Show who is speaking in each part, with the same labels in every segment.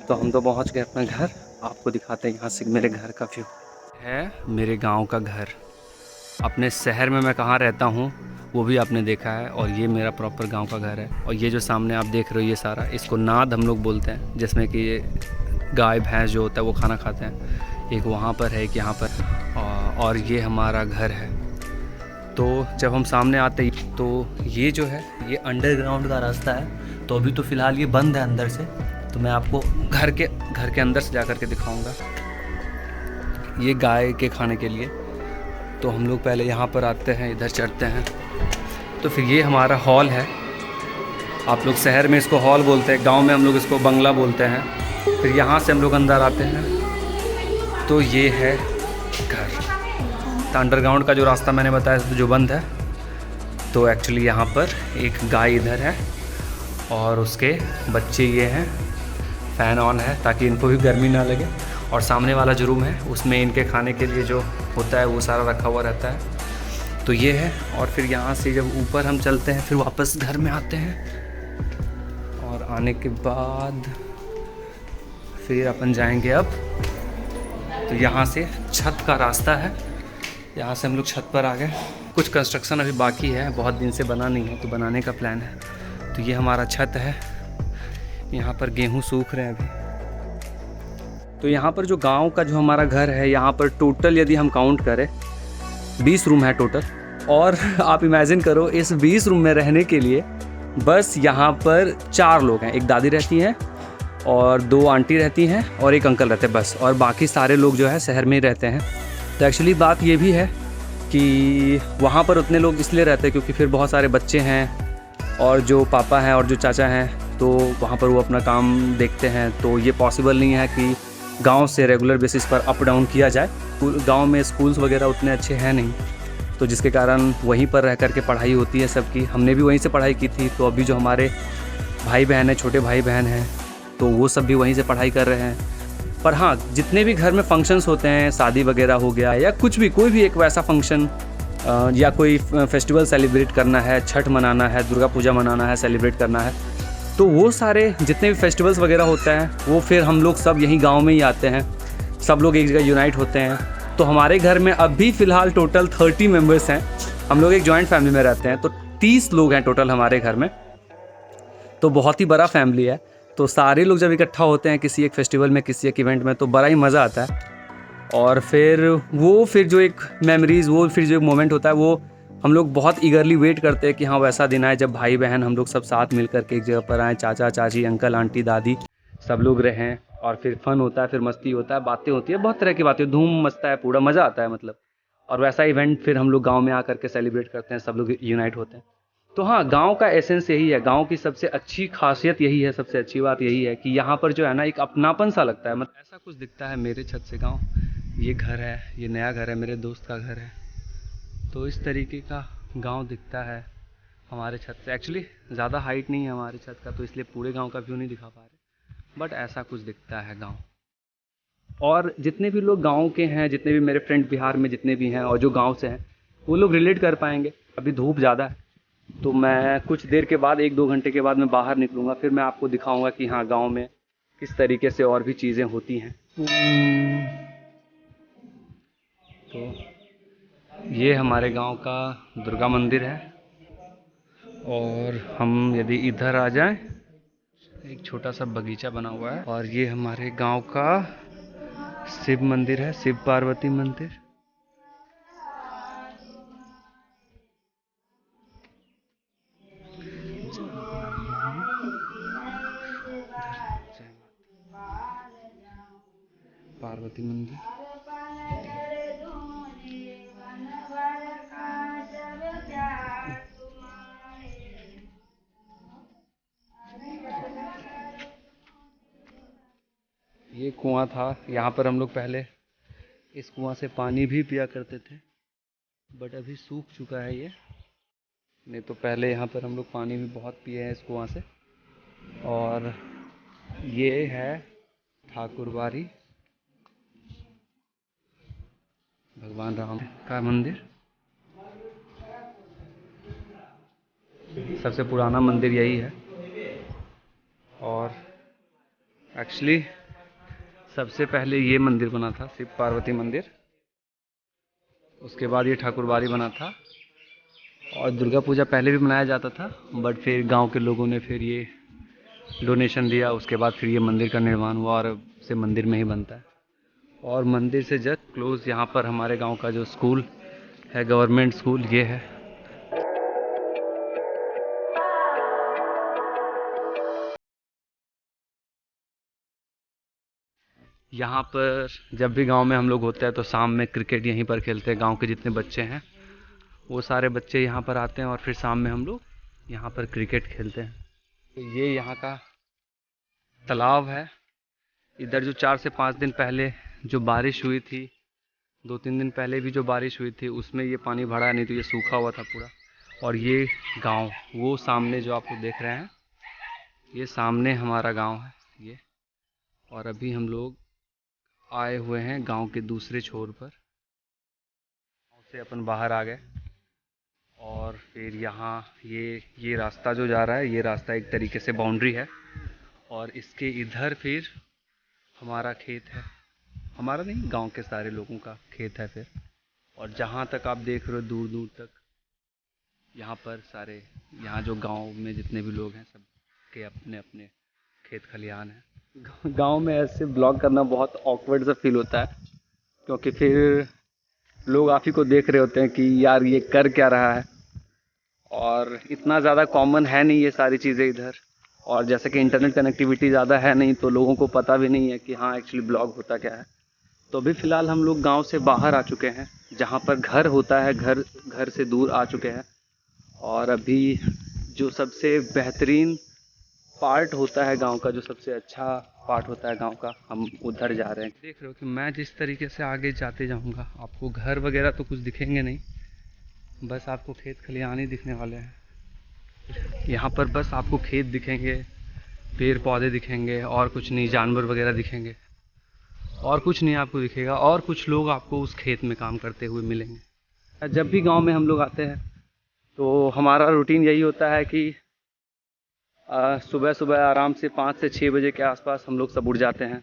Speaker 1: तो हम तो पहुंच गए अपने घर। आपको दिखाते हैं यहाँ से मेरे घर का व्यू। है मेरे गांव का घर। अपने शहर में मैं कहाँ रहता हूँ वो भी आपने देखा है, और ये मेरा प्रॉपर गांव का घर है। और ये जो सामने आप देख रहे हो ये सारा, इसको नाद हम लोग बोलते हैं, जिसमें कि ये गाय भैंस जो होता है वो खाना खाते हैं। एक वहाँ पर है, एक यहाँ पर, और ये हमारा घर है। तो जब हम सामने आते ही तो ये जो है ये अंडरग्राउंड का रास्ता है। तो अभी तो फ़िलहाल ये बंद है अंदर से, तो मैं आपको घर के अंदर से जा कर के दिखाऊंगा। ये गाय के खाने के लिए तो हम लोग पहले यहाँ पर आते हैं, इधर चढ़ते हैं। तो फिर ये हमारा हॉल है। आप लोग शहर में इसको हॉल बोलते हैं, गांव में हम लोग इसको बंगला बोलते हैं। फिर यहाँ से हम लोग अंदर आते हैं तो ये है घर। तो अंडरग्राउंड का जो रास्ता मैंने बताया जो बंद है, तो एक्चुअली यहाँ पर एक गाय इधर है और उसके बच्चे ये हैं। फ़ैन ऑन है ताकि इनको भी गर्मी ना लगे। और सामने वाला जो रूम है उसमें इनके खाने के लिए जो होता है वो सारा रखा हुआ रहता है। तो ये है। और फिर यहाँ से जब ऊपर हम चलते हैं फिर वापस घर में आते हैं, और आने के बाद फिर अपन जाएंगे अब। तो यहाँ से छत का रास्ता है, यहाँ से हम लोग छत पर आ गए। कुछ कंस्ट्रक्शन अभी बाकी है, बहुत दिन से बना नहीं है, तो बनाने का प्लान है। तो ये हमारा छत है, यहाँ पर गेहूँ सूख रहे हैं अभी। तो यहाँ पर जो गांव का जो हमारा घर है, यहाँ पर टोटल यदि हम काउंट करें 20 रूम है टोटल। और आप इमेजिन करो इस 20 रूम में रहने के लिए बस यहाँ पर 4 लोग हैं। एक दादी रहती हैं और 2 आंटी रहती हैं और एक अंकल रहते हैं बस, और बाकी सारे लोग जो है शहर में ही रहते हैं। तो एक्चुअली बात ये भी है कि वहाँ पर उतने लोग इसलिए रहते हैं क्योंकि फिर बहुत सारे बच्चे हैं, और जो पापा हैं और जो चाचा हैं तो वहाँ पर वो अपना काम देखते हैं। तो ये पॉसिबल नहीं है कि गांव से रेगुलर बेसिस पर अप डाउन किया जाए। गांव में स्कूल्स वगैरह उतने अच्छे हैं नहीं, तो जिसके कारण वहीं पर रह कर के पढ़ाई होती है सबकी। हमने भी वहीं से पढ़ाई की थी। तो अभी जो हमारे भाई बहन हैं, छोटे भाई बहन हैं, तो वो सब भी वहीं से पढ़ाई कर रहे हैं। पर हाँ, जितने भी घर में फंक्शंस होते हैं, शादी वगैरह हो गया या कुछ भी, कोई भी एक वैसा फंक्शन या कोई फेस्टिवल सेलिब्रेट करना है, छठ मनाना है, दुर्गा पूजा मनाना है, सेलिब्रेट करना है, तो वो सारे जितने भी फेस्टिवल्स वगैरह होते हैं वो फिर हम लोग सब यहीं गांव में ही आते हैं। सब लोग एक जगह यूनाइट होते हैं। तो हमारे घर में अभी फ़िलहाल टोटल 30 मेंबर्स हैं। हम लोग एक जॉइंट फैमिली में रहते हैं, तो 30 लोग हैं टोटल हमारे घर में। तो बहुत ही बड़ा फैमिली है। तो सारे लोग जब इकट्ठा होते हैं किसी एक फेस्टिवल में, किसी एक इवेंट में, तो बड़ा ही मज़ा आता है। और फिर जो एक मेमोरीज़, वो फिर जो एक मोमेंट होता है, वो हम लोग बहुत ईगरली वेट करते हैं कि हाँ वैसा दिन आए जब भाई बहन हम लोग सब साथ मिल कर के एक जगह पर आएँ, चाचा चाची अंकल आंटी दादी सब लोग रहें। और फिर फन होता है, फिर मस्ती होता है, बातें होती है, बहुत तरह की बातें, धूम मचता है, पूरा मज़ा आता है मतलब। और वैसा इवेंट फिर हम लोग गाँव में आकर के सेलिब्रेट करते हैं, सब लोग यूनाइट होते हैं। तो हाँ, गाँव का एसेंस यही है। गाँव की सबसे अच्छी खासियत यही है, सबसे अच्छी बात यही है कि यहाँ पर जो है ना एक अपनापन सा लगता है। मतलब ऐसा कुछ दिखता है मेरे छत से गाँव। ये घर है, ये नया घर है, मेरे दोस्त का घर है। तो इस तरीके का गांव दिखता है हमारे छत से। एक्चुअली ज़्यादा हाइट नहीं है हमारे छत का, तो इसलिए पूरे गांव का व्यू नहीं दिखा पा रहे, बट ऐसा कुछ दिखता है गांव। और जितने भी लोग गांव के हैं, जितने भी मेरे फ्रेंड बिहार में जितने भी हैं और जो गांव से हैं, वो लोग रिलेट कर पाएंगे। अभी धूप ज़्यादा है, तो मैं कुछ देर के बाद 1-2 घंटे के बाद मैं बाहर निकलूँगा, फिर मैं आपको दिखाऊँगा कि हाँ गाँव में किस तरीके से और भी चीज़ें होती हैं। तो ये हमारे गांव का दुर्गा मंदिर है। और हम यदि इधर आ जाएं, एक छोटा सा बगीचा बना हुआ है। और ये हमारे गांव का शिव मंदिर है, शिव पार्वती मंदिर। पार्वती मंदिर। ये कुआं था, यहाँ पर हम लोग पहले इस कुआं से पानी भी पिया करते थे, बट अभी सूख चुका है ये। नहीं तो पहले यहाँ पर हम लोग पानी भी बहुत पिए हैं इस कुआं से। और ये है ठाकुरबाड़ी, भगवान राम का मंदिर। सबसे पुराना मंदिर यही है। और एक्चुअली सबसे पहले ये मंदिर बना था, शिव पार्वती मंदिर। उसके बाद ये ठाकुरबाड़ी बना था और दुर्गा पूजा पहले भी मनाया जाता था, बट फिर गांव के लोगों ने फिर ये डोनेशन दिया। उसके बाद फिर ये मंदिर का निर्माण हुआ और अब से मंदिर में ही बनता है। और मंदिर से जस्ट क्लोज यहाँ पर हमारे गांव का जो स्कूल है, गवर्नमेंट स्कूल, ये है। यहाँ पर जब भी गांव में हम लोग होते हैं तो शाम में क्रिकेट यहीं पर खेलते हैं। गांव के जितने बच्चे हैं वो सारे बच्चे यहाँ पर आते हैं और फिर शाम में हम लोग यहाँ पर क्रिकेट खेलते हैं। तो ये यहाँ का तालाब है। इधर जो 4 से 5 दिन पहले जो बारिश हुई थी, 2-3 दिन पहले भी जो बारिश हुई थी, उसमें ये पानी भरा, नहीं तो ये सूखा हुआ था पूरा। और ये गांव, वो सामने जो आप लोग देख रहे हैं, ये सामने हमारा गांव है ये। और अभी हम लोग आए हुए हैं गांव के दूसरे छोर पर। गांव से अपन बाहर आ गए और फिर यहाँ ये रास्ता जो जा रहा है, ये रास्ता एक तरीके से बाउंड्री है। और इसके इधर फिर हमारा खेत है, हमारा नहीं, गांव के सारे लोगों का खेत है फिर। और जहाँ तक आप देख रहे हो दूर दूर तक, यहाँ पर सारे, यहाँ जो गांव में जितने भी लोग हैं सब के अपने अपने खेत खलिहान हैं। गांव में ऐसे ब्लॉग करना बहुत ऑकवर्ड सा फील होता है, क्योंकि फिर लोग आप ही को देख रहे होते हैं कि यार ये कर क्या रहा है। और इतना ज़्यादा कॉमन है नहीं ये सारी चीज़ें इधर। और जैसे कि इंटरनेट कनेक्टिविटी ज़्यादा है नहीं, तो लोगों को पता भी नहीं है कि हाँ एक्चुअली ब्लॉग होता क्या है। तो अभी फ़िलहाल हम लोग गांव से बाहर आ चुके हैं, जहाँ पर घर होता है, घर से दूर आ चुके हैं। और अभी जो सबसे बेहतरीन पार्ट होता है गांव का, जो सबसे अच्छा पार्ट होता है गांव का, हम उधर जा रहे हैं। देख रहे हो कि मैं जिस तरीके से आगे जाते जाऊंगा, आपको घर वगैरह तो कुछ दिखेंगे नहीं, बस आपको खेत खलिहान ही दिखने वाले हैं। यहाँ पर बस आपको खेत दिखेंगे, पेड़ पौधे दिखेंगे, और कुछ नहीं, जानवर वगैरह दिखेंगे, और कुछ नहीं आपको दिखेगा। और कुछ लोग आपको उस खेत में काम करते हुए मिलेंगे। जब भी गांव में हम लोग आते हैं तो हमारा रूटीन यही होता है कि सुबह सुबह आराम से 5 से 6 बजे के आसपास हम लोग सब उठ जाते हैं।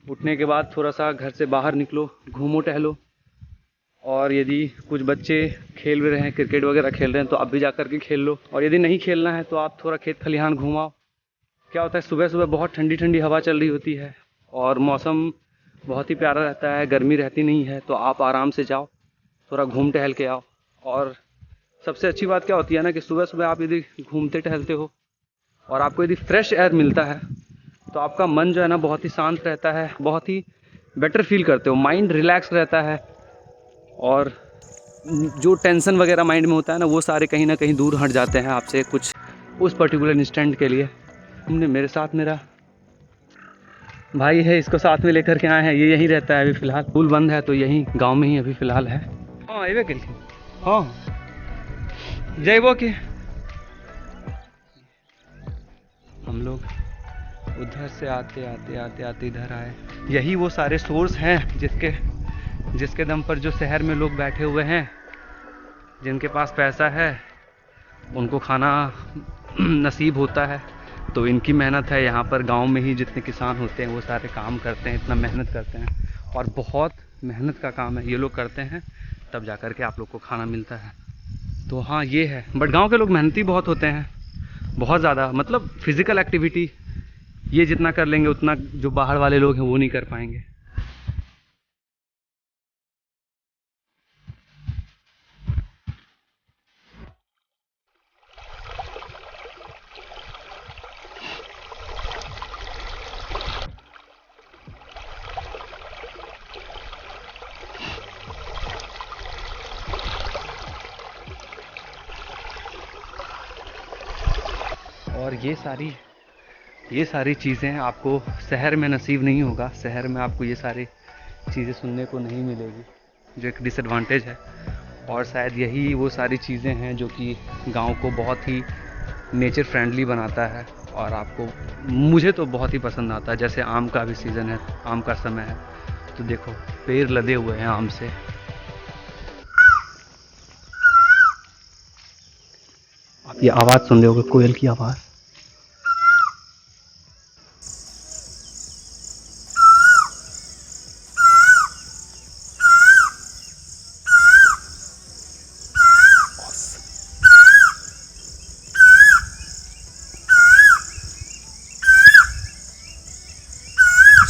Speaker 1: उठने के बाद थोड़ा सा घर से बाहर निकलो, घूमो टहलो। और यदि कुछ बच्चे खेल भी रहे हैं, क्रिकेट वगैरह खेल रहे हैं, तो आप भी जा कर के खेल लो। और यदि नहीं खेलना है तो आप थोड़ा खेत खलिहान घूमाओ। क्या होता है, सुबह सुबह बहुत ठंडी ठंडी हवा चल रही होती है और मौसम बहुत ही प्यारा रहता है, गर्मी रहती नहीं है। तो आप आराम से जाओ, थोड़ा घूम टहल के आओ। और सबसे अच्छी बात क्या होती है ना, कि सुबह सुबह आप यदि घूमते टहलते हो और आपको यदि फ्रेश एयर मिलता है, तो आपका मन जो है ना बहुत ही शांत रहता है, बहुत ही बेटर फील करते हो, माइंड रिलैक्स रहता है। और जो टेंशन वगैरह माइंड में होता है ना, वो सारे कहीं ना कहीं दूर हट जाते हैं आपसे कुछ उस पर्टिकुलर इंस्टेंट के लिए। हमने मेरे साथ मेरा भाई है, इसको साथ में लेकर के आए हैं। ये यहीं रहता है अभी फ़िलहाल, स्कूल बंद है तो यहीं गांव में ही अभी फ़िलहाल है। हाँ ये के हाँ जय वो कि हम लोग उधर से आते आते आते आते इधर आए। यही वो सारे सोर्स हैं जिसके दम पर जो शहर में लोग बैठे हुए हैं, जिनके पास पैसा है, उनको खाना नसीब होता है। तो इनकी मेहनत है। यहाँ पर गांव में ही जितने किसान होते हैं वो सारे काम करते हैं, इतना मेहनत करते हैं, और बहुत मेहनत का काम है ये लोग करते हैं, तब जा कर के आप लोग को खाना मिलता है। तो हाँ ये है। बट गांव के लोग मेहनती बहुत होते हैं, बहुत ज़्यादा। मतलब फिज़िकल एक्टिविटी ये जितना कर लेंगे उतना जो बाहर वाले लोग हैं वो नहीं कर पाएंगे। और ये सारी चीज़ें आपको शहर में नसीब नहीं होगा। शहर में आपको ये सारी चीज़ें सुनने को नहीं मिलेगी, जो एक डिसएडवांटेज है। और शायद यही वो सारी चीज़ें हैं जो कि गांव को बहुत ही नेचर फ्रेंडली बनाता है। और आपको, मुझे तो बहुत ही पसंद आता है। जैसे आम का भी सीज़न है, आम का समय है, तो देखो पेड़ लदे हुए हैं आम से। आप ये आवाज़ सुन रहे होगे, कोयल की आवाज़।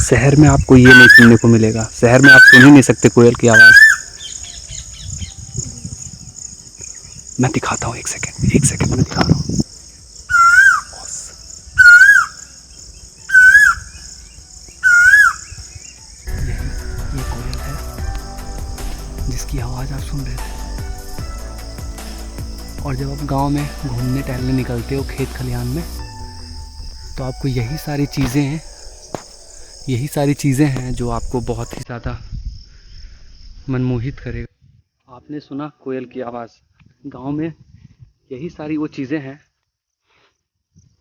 Speaker 1: शहर में आपको ये नहीं सुनने को मिलेगा। शहर में आप सुन ही नहीं सकते कोयल की आवाज़। मैं दिखाता हूँ, एक सेकंड मैं दिखा रहा हूँ। ये कोयल है जिसकी आवाज़ आप सुन रहे थे। और जब आप गांव में घूमने टहलने निकलते हो खेत खलिहान में, तो आपको यही सारी चीज़ें हैं जो आपको बहुत ही ज़्यादा मनमोहित करेगा। आपने सुना कोयल की आवाज़, गांव में यही सारी वो चीज़ें हैं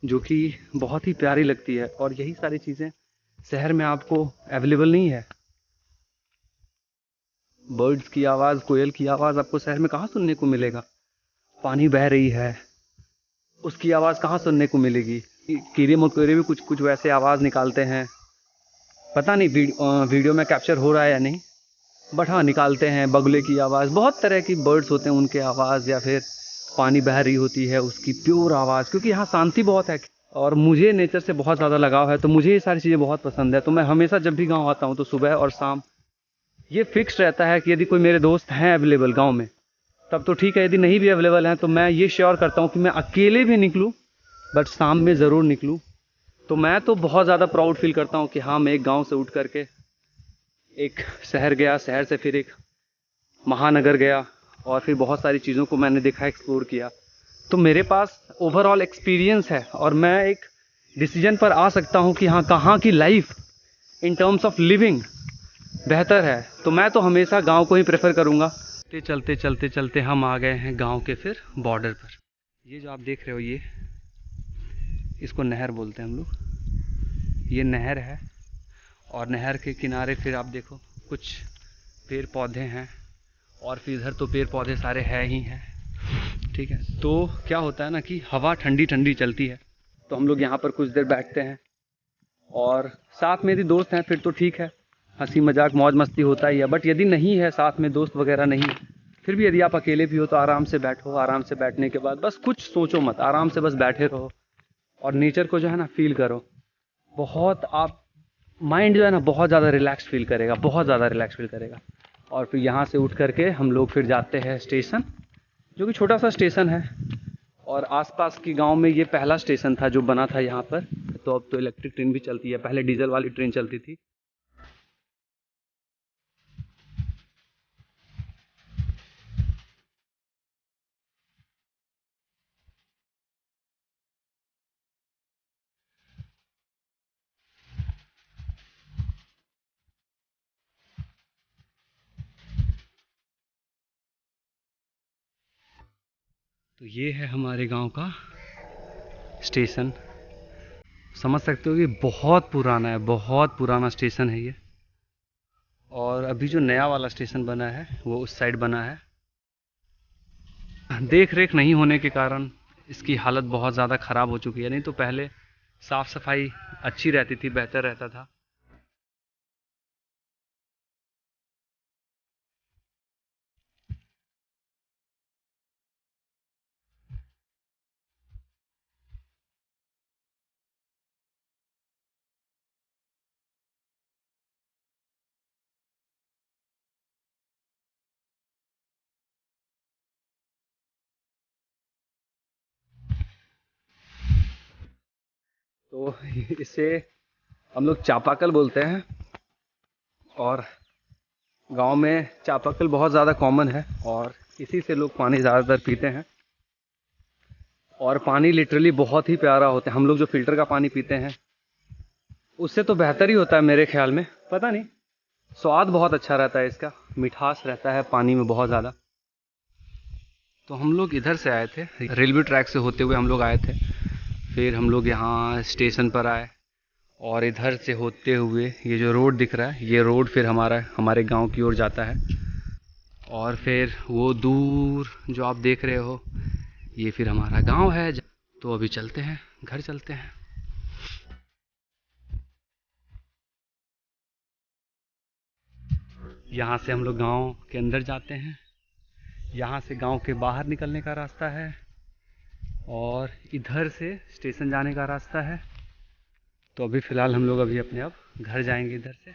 Speaker 1: जो कि बहुत ही प्यारी लगती है, और यही सारी चीज़ें शहर में आपको अवेलेबल नहीं है। बर्ड्स की आवाज़, कोयल की आवाज़ आपको शहर में कहाँ सुनने को मिलेगा। पानी बह रही है, उसकी आवाज़ कहाँ सुनने को मिलेगी। कीड़े मकोड़े भी कुछ कुछ वैसे आवाज़ निकालते हैं, पता नहीं वीडियो में कैप्चर हो रहा है या नहीं, बट हाँ निकालते हैं। बगुले की आवाज़, बहुत तरह की बर्ड्स होते हैं उनके आवाज़, या फिर पानी बह रही होती है उसकी प्योर आवाज़। क्योंकि यहाँ शांति बहुत है और मुझे नेचर से बहुत ज़्यादा लगाव है, तो मुझे ये सारी चीज़ें बहुत पसंद है। तो मैं हमेशा जब भी गाँव आता हूँ तो सुबह और शाम ये फिक्स रहता है कि यदि कोई मेरे दोस्त हैं अवेलेबल गाँव में तब तो ठीक है, यदि नहीं भी अवेलेबल हैं तो मैं ये श्योर करता हूँ कि मैं अकेले भी निकलूँ बट शाम में ज़रूर निकलूँ। तो मैं तो बहुत ज़्यादा प्राउड फील करता हूँ कि हाँ, मैं एक गाँव से उठ करके एक शहर गया, शहर से फिर एक महानगर गया, और फिर बहुत सारी चीज़ों को मैंने देखा, एक्सप्लोर किया। तो मेरे पास ओवरऑल एक्सपीरियंस है और मैं एक डिसीजन पर आ सकता हूँ कि हाँ, कहाँ की life in terms of living बेहतर है। तो मैं तो हमेशा गांव को ही प्रेफर करूँगा। चलते हम आ गए हैं गांव के फिर बॉर्डर पर। ये जो आप देख रहे हो, ये इसको नहर बोलते हैं हम लोग। ये नहर है और नहर के किनारे फिर आप देखो कुछ पेड़ पौधे हैं, और फिर इधर तो पेड़ पौधे सारे हैं ही हैं। ठीक है, तो क्या होता है ना कि हवा ठंडी ठंडी चलती है, तो हम लोग यहाँ पर कुछ देर बैठते हैं, और साथ में यदि दोस्त हैं फिर तो ठीक है, हंसी मजाक मौज मस्ती होता ही है। बट यदि नहीं है साथ में दोस्त वगैरह नहीं, फिर भी यदि आप अकेले भी हो तो आराम से बैठो। आराम से बैठने के बाद बस कुछ सोचो मत, आराम से बस बैठे रहो और नेचर को जो है ना फील करो। बहुत आप माइंड जो है ना बहुत ज़्यादा रिलैक्स फील करेगा, बहुत ज़्यादा रिलैक्स फील करेगा। और फिर यहाँ से उठ करके हम लोग फिर जाते हैं स्टेशन, जो कि छोटा सा स्टेशन है, और आसपास के गांव में ये पहला स्टेशन था जो बना था यहाँ पर। तो अब तो इलेक्ट्रिक ट्रेन भी चलती है, पहले डीजल वाली ट्रेन चलती थी। तो ये है हमारे गांव का स्टेशन। समझ सकते हो कि बहुत पुराना है, बहुत पुराना स्टेशन है ये। और अभी जो नया वाला स्टेशन बना है वो उस साइड बना है। देख रेख नहीं होने के कारण इसकी हालत बहुत ज़्यादा ख़राब हो चुकी है, नहीं तो पहले साफ़ सफाई अच्छी रहती थी, बेहतर रहता था। तो इसे हम लोग चापाकल बोलते हैं, और गांव में चापाकल बहुत ज़्यादा कॉमन है, और इसी से लोग पानी ज़्यादातर पीते हैं। और पानी लिटरली बहुत ही प्यारा होता है। हम लोग जो फिल्टर का पानी पीते हैं उससे तो बेहतर ही होता है मेरे ख्याल में, पता नहीं, स्वाद बहुत अच्छा रहता है इसका, मिठास रहता है पानी में बहुत ज़्यादा। तो हम लोग इधर से आए थे, रेलवे ट्रैक से होते हुए हम लोग आए थे। फिर हम लोग यहाँ स्टेशन पर आए, और इधर से होते हुए ये जो रोड दिख रहा है, ये रोड फिर हमारे गांव की ओर जाता है। और फिर वो दूर जो आप देख रहे हो ये फिर हमारा गांव है। तो अभी चलते हैं, घर चलते हैं। यहाँ से हम लोग गांव के अंदर जाते हैं, यहाँ से गांव के बाहर निकलने का रास्ता है, और इधर से स्टेशन जाने का रास्ता है। तो अभी फ़िलहाल हम लोग अभी अपने अब घर जाएंगे इधर से।